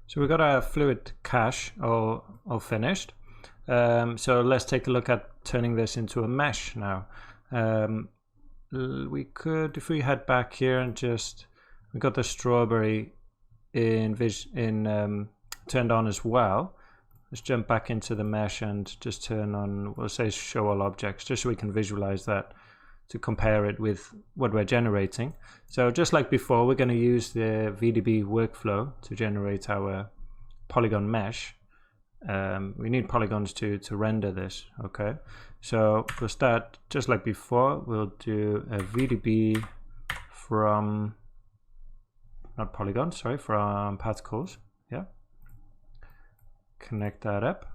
So we got our fluid cache all finished. So let's take a look at turning this into a mesh now. We could, if we head back here and we got the strawberry turned on as well. Let's jump back into the mesh and just turn on, we'll say show all objects, just so we can visualize that to compare it with what we're generating. So just like before, we're going to use the VDB workflow to generate our polygon mesh. We need polygons to render this. Okay, so we'll start just like before. We'll do a VDB from, not polygon, sorry, from particles. Yeah, connect that up.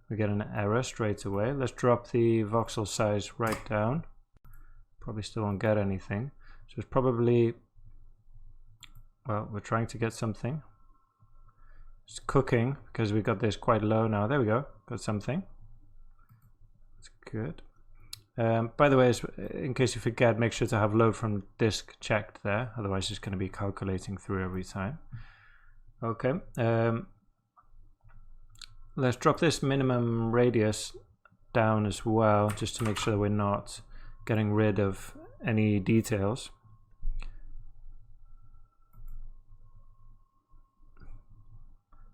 We get an error straight away. Let's drop the voxel size right down. Probably still won't get anything. So it's probably, well, we're trying to get something. It's cooking because we got this quite low now. There we go, got something. That's good. By the way, in case you forget, make sure to have load from disk checked there. Otherwise it's going to be calculating through every time. Okay. Let's drop this minimum radius down as well, just to make sure that we're not getting rid of any details.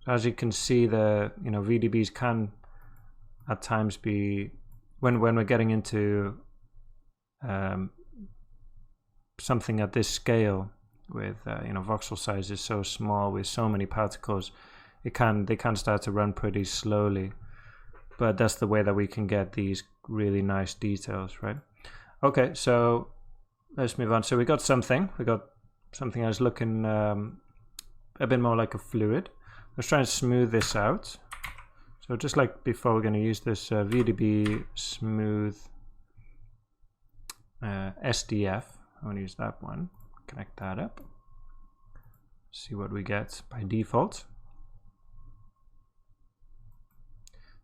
So as you can see, the VDBs can at times be, when we're getting into something at this scale with voxel size is so small with so many particles, they can start to run pretty slowly. But that's the way that we can get these really nice details, right? Okay, so let's move on. So we got something that's looking a bit more like a fluid. Let's try and smooth this out. So just like before, we're going to use this VDB smooth SDF. I want to use that one. Connect that up. See what we get by default.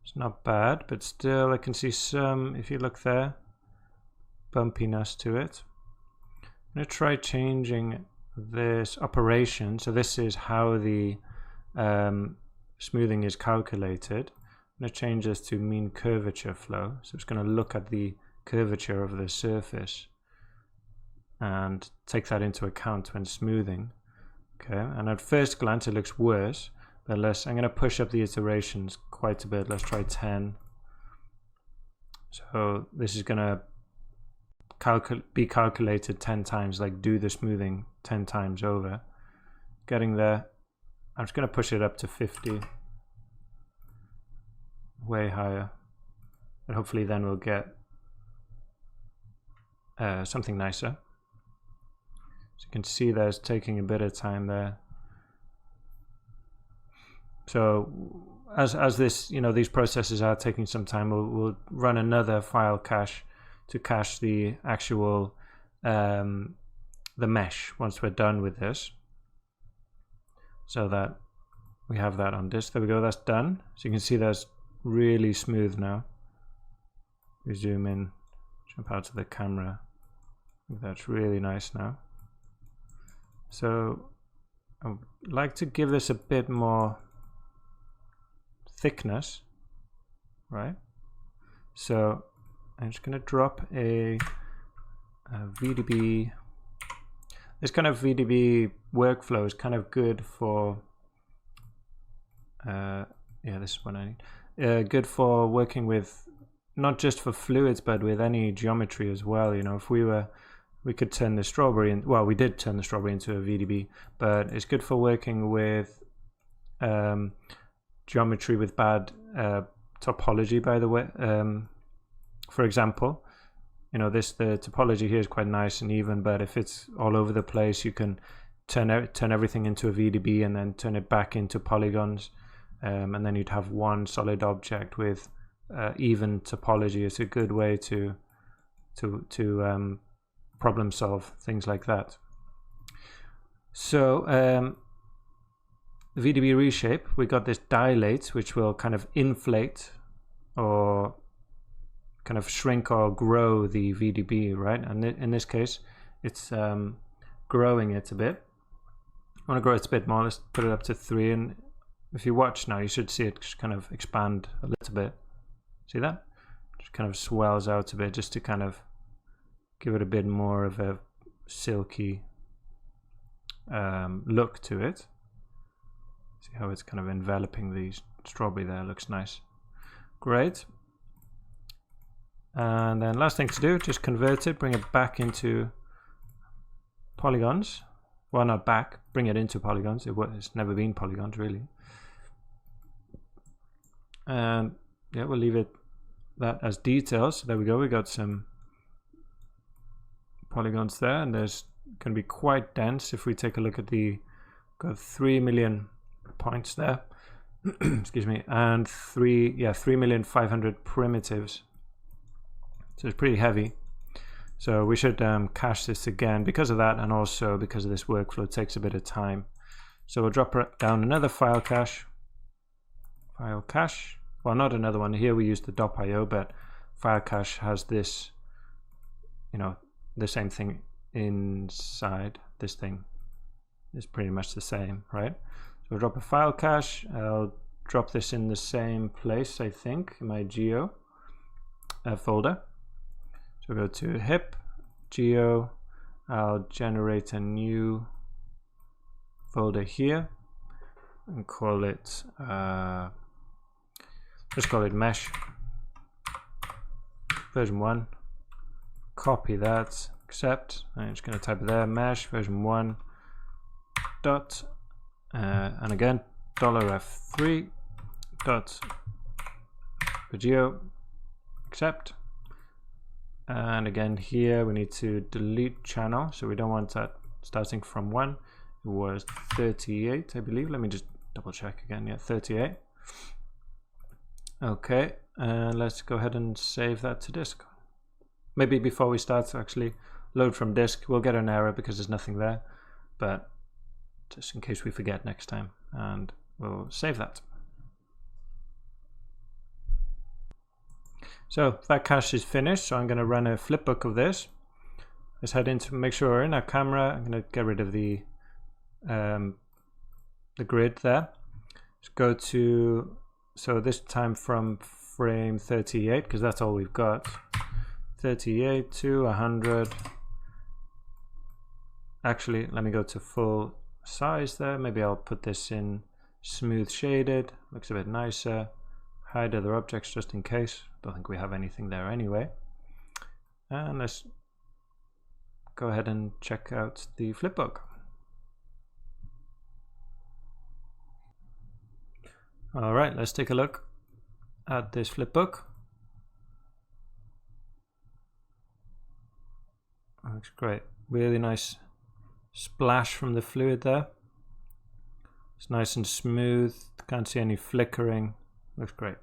It's not bad, but still I can see some, if you look there, bumpiness to it. I'm going to try changing this operation. So this is how the smoothing is calculated. I'm going to change this to mean curvature flow. So it's going to look at the curvature of the surface and take that into account when smoothing. Okay, and at first glance it looks worse, but I'm going to push up the iterations quite a bit. Let's try 10. So this is going to be calculated 10 times, like do the smoothing 10 times over. Getting there. I'm just going to push it up to 50. Way higher. And hopefully then we'll get something nicer. So you can see there's taking a bit of time there. So as this, these processes are taking some time, we'll run another file cache to cache the actual the mesh once we're done with this, so that we have that on disk. There we go, that's done. So you can see that's really smooth now. We zoom in, jump out to the camera. That's really nice now. So I would like to give this a bit more thickness, right? So I'm just going to drop a VDB. This kind of VDB workflow is kind of good for, yeah, this is what I need. Good for working with, not just for fluids, but with any geometry as well. If we could turn the strawberry, well, we did turn the strawberry into a VDB, but it's good for working with geometry with bad topology, by the way. For example, the topology here is quite nice and even, but if it's all over the place, you can turn everything into a VDB and then turn it back into polygons, and then you'd have one solid object with even topology. It's a good way to problem solve things like that. So the VDB reshape, we got this dilate, which will kind of inflate or kind of shrink or grow the VDB, right? And in this case, it's growing it a bit. I want to grow it a bit more. Let's put it up to 3, and if you watch now, you should see it just kind of expand a little bit. See that? Just kind of swells out a bit just to kind of give it a bit more of a silky look to it. See how it's kind of enveloping the strawberry there, looks nice. Great. And then last thing to do, just convert it, bring it back into polygons. Well, not back, bring it into polygons. It's never been polygons really. And yeah, we'll leave it that as details. So there we go, we got some polygons there, and there's going to be quite dense. If we take a look at got 3 million points there, excuse me, and 3,500,000 primitives. So it's pretty heavy. So we should cache this again because of that, and also because of this workflow. It takes a bit of time. So we'll drop down another file cache. Well, not another one. Here we use the .io, but file cache has this, you know, the same thing inside. This thing is pretty much the same, right? So we'll drop a file cache. I'll drop this in the same place, I think, in my geo folder. So go to hip geo. I'll generate a new folder here and call it let's call it mesh version 1. Copy that, accept. I'm just going to type it there, mesh version 1 dot and again $f3 dot geo, accept. And again here we need to delete channel, so we don't want that starting from 1. It was 38, I believe. Let me just double check again. Yeah, 38. Okay, and let's go ahead and save that to disk. Maybe before we start to actually load from disk, we'll get an error because there's nothing there, but just in case we forget next time, and we'll save that. So that cache is finished, so I'm going to run a flipbook of this. Let's head into, make sure we're in our camera. I'm going to get rid of the grid there. Let's go to, so this time from frame 38, because that's all we've got. 38 to 100. Actually, let me go to full size there. Maybe I'll put this in smooth shaded. Looks a bit nicer. Hide other objects just in case. Don't think we have anything there anyway. And let's go ahead and check out the flipbook. All right, let's take a look at this flipbook. Looks great. Really nice splash from the fluid there. It's nice and smooth. Can't see any flickering. Looks great.